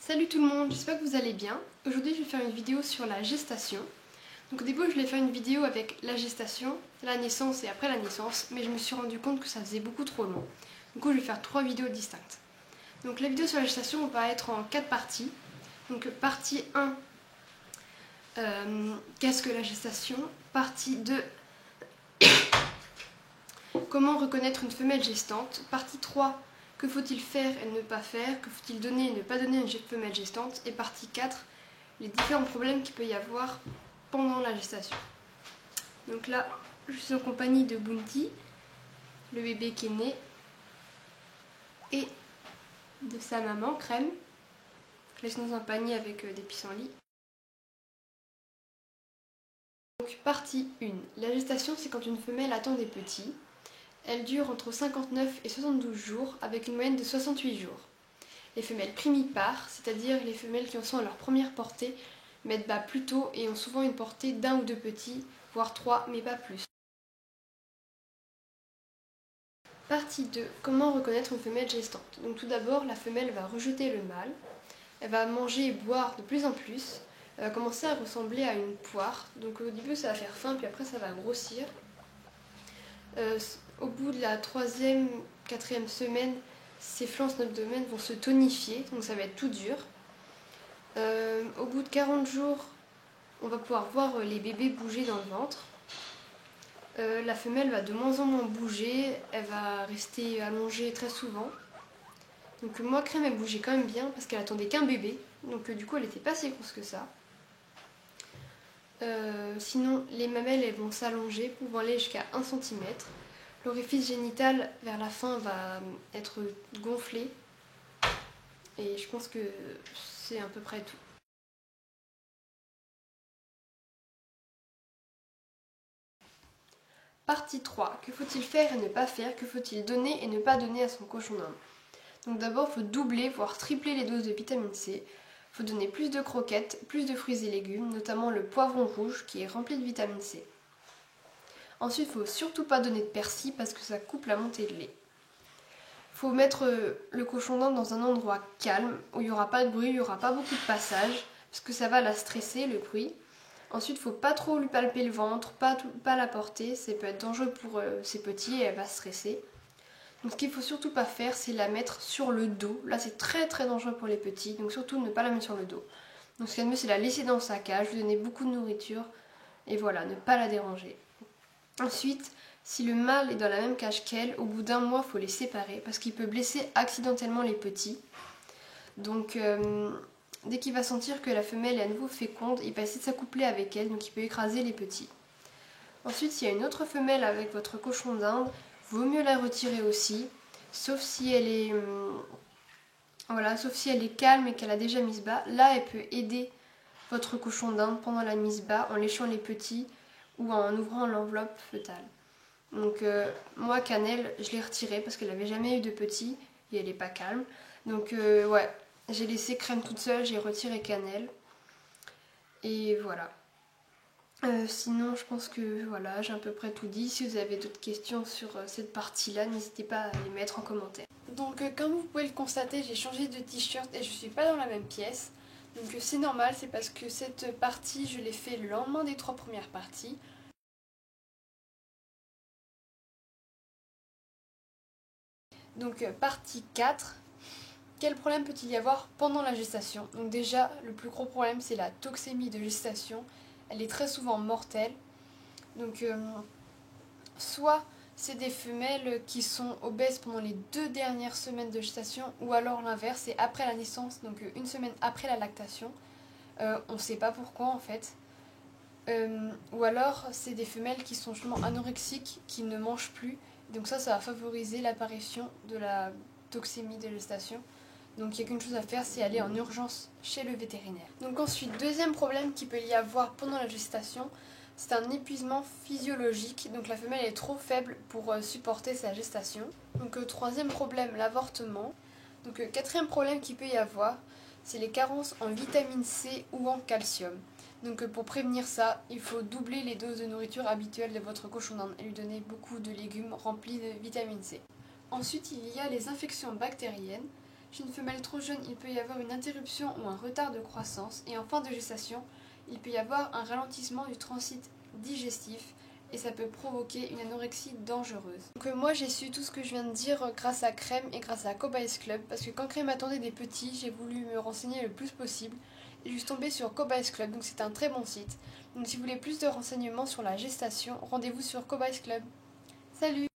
Salut tout le monde, j'espère que vous allez bien. Aujourd'hui je vais faire une vidéo sur la gestation. Donc au début je voulais faire une vidéo avec la gestation, la naissance et après la naissance, mais je me suis rendu compte que ça faisait beaucoup trop long. Du coup je vais faire 3 vidéos distinctes. Donc la vidéo sur la gestation va être en 4 parties. Donc partie 1, qu'est-ce que la gestation? Partie 2, comment reconnaître une femelle gestante? Partie 3, que faut-il faire et ne pas faire? Que faut-il donner et ne pas donner à une femelle gestante? Et partie 4, les différents problèmes qu'il peut y avoir pendant la gestation. Donc là, je suis en compagnie de Bounty, le bébé qui est né, et de sa maman, Crème. Je laisse dans un panier avec des pissenlits. Donc partie 1. La gestation, c'est quand une femelle attend des petits. Elle dure entre 59 et 72 jours, avec une moyenne de 68 jours. Les femelles primipares, c'est-à-dire les femelles qui en sont à leur première portée, mettent bas plus tôt et ont souvent une portée d'un ou deux petits, voire 3, mais pas plus. Partie 2. Comment reconnaître une femelle gestante? Donc tout d'abord, la femelle va rejeter le mâle, elle va manger et boire de plus en plus, elle va commencer à ressembler à une poire, donc au début ça va faire faim, puis après ça va grossir. Au bout de la 3e, 4e semaine, ses flancs, son abdomen vont se tonifier, donc ça va être tout dur. Au bout de 40 jours, on va pouvoir voir les bébés bouger dans le ventre. La femelle va de moins en moins bouger, elle va rester allongée très souvent. Donc moi, Crème, elle bougeait quand même bien parce qu'elle attendait qu'un bébé, donc du coup elle n'était pas si grosse que ça. Sinon, les mamelles elles vont s'allonger, pouvant aller jusqu'à 1 cm. L'orifice génital vers la fin va être gonflé. Et je pense que c'est à peu près tout. Partie 3. Que faut-il faire et ne pas faire? Que faut-il donner et ne pas donner à son cochon d'Inde? Donc d'abord, il faut doubler, voire tripler les doses de vitamine C. Il faut donner plus de croquettes, plus de fruits et légumes, notamment le poivron rouge qui est rempli de vitamine C. Ensuite, il ne faut surtout pas donner de persil parce que ça coupe la montée de lait. Il faut mettre le cochon d'Inde dans un endroit calme, où il n'y aura pas de bruit, il n'y aura pas beaucoup de passages, parce que ça va la stresser, le bruit. Ensuite, il ne faut pas trop lui palper le ventre, pas la porter, ça peut être dangereux pour ses petits et elle va stresser. Donc ce qu'il ne faut surtout pas faire, c'est la mettre sur le dos. Là, c'est très très dangereux pour les petits, donc surtout ne pas la mettre sur le dos. Donc ce qu'il y a de mieux, c'est la laisser dans sa cage, lui donner beaucoup de nourriture, et voilà, ne pas la déranger. Ensuite, si le mâle est dans la même cage qu'elle, au bout d'un mois, il faut les séparer, parce qu'il peut blesser accidentellement les petits. Donc dès qu'il va sentir que la femelle est à nouveau féconde, il va essayer de s'accoupler avec elle, donc il peut écraser les petits. Ensuite, s'il y a une autre femelle avec votre cochon d'Inde, vaut mieux la retirer aussi, sauf si elle est, sauf si elle est calme et qu'elle a déjà mis bas. Là, elle peut aider votre cochon d'Inde pendant la mise bas en léchant les petits ou en ouvrant l'enveloppe fœtale. Donc moi, Cannelle, je l'ai retirée parce qu'elle n'avait jamais eu de petits et elle n'est pas calme. Donc ouais, j'ai laissé Crème toute seule, j'ai retiré Cannelle. Et voilà. Sinon, je pense que voilà, j'ai à peu près tout dit. Si vous avez d'autres questions sur cette partie-là, n'hésitez pas à les mettre en commentaire. Donc, comme vous pouvez le constater, j'ai changé de t-shirt et je suis pas dans la même pièce. Donc, c'est normal, c'est parce que cette partie, je l'ai fait le lendemain des 3 premières parties. Donc, partie 4. Quel problème peut-il y avoir pendant la gestation? Donc déjà, le plus gros problème, c'est la toxémie de gestation. Elle est très souvent mortelle. Donc, soit c'est des femelles qui sont obèses pendant les 2 dernières semaines de gestation, ou alors l'inverse, c'est après la naissance, donc 1 semaine après la lactation. On ne sait pas pourquoi en fait. Ou alors c'est des femelles qui sont justement anorexiques, qui ne mangent plus. Donc ça va favoriser l'apparition de la toxémie de gestation. Donc il y a qu'une chose à faire, c'est aller en urgence chez le vétérinaire. Donc ensuite, deuxième problème qu'il peut y avoir pendant la gestation, c'est un épuisement physiologique. Donc la femelle est trop faible pour supporter sa gestation. Donc troisième problème, l'avortement. Donc quatrième problème qu'il peut y avoir, c'est les carences en vitamine C ou en calcium. Donc pour prévenir ça, il faut doubler les doses de nourriture habituelles de votre cochon d'Inde et lui donner beaucoup de légumes remplis de vitamine C. Ensuite, il y a les infections bactériennes. Chez une femelle trop jeune, il peut y avoir une interruption ou un retard de croissance, et en fin de gestation, il peut y avoir un ralentissement du transit digestif, et ça peut provoquer une anorexie dangereuse. Donc moi j'ai su tout ce que je viens de dire grâce à Crème et grâce à Cobayes Club, parce que quand Crème attendait des petits, j'ai voulu me renseigner le plus possible, et je suis tombée sur Cobayes Club, donc c'est un très bon site. Donc si vous voulez plus de renseignements sur la gestation, rendez-vous sur Cobayes Club. Salut!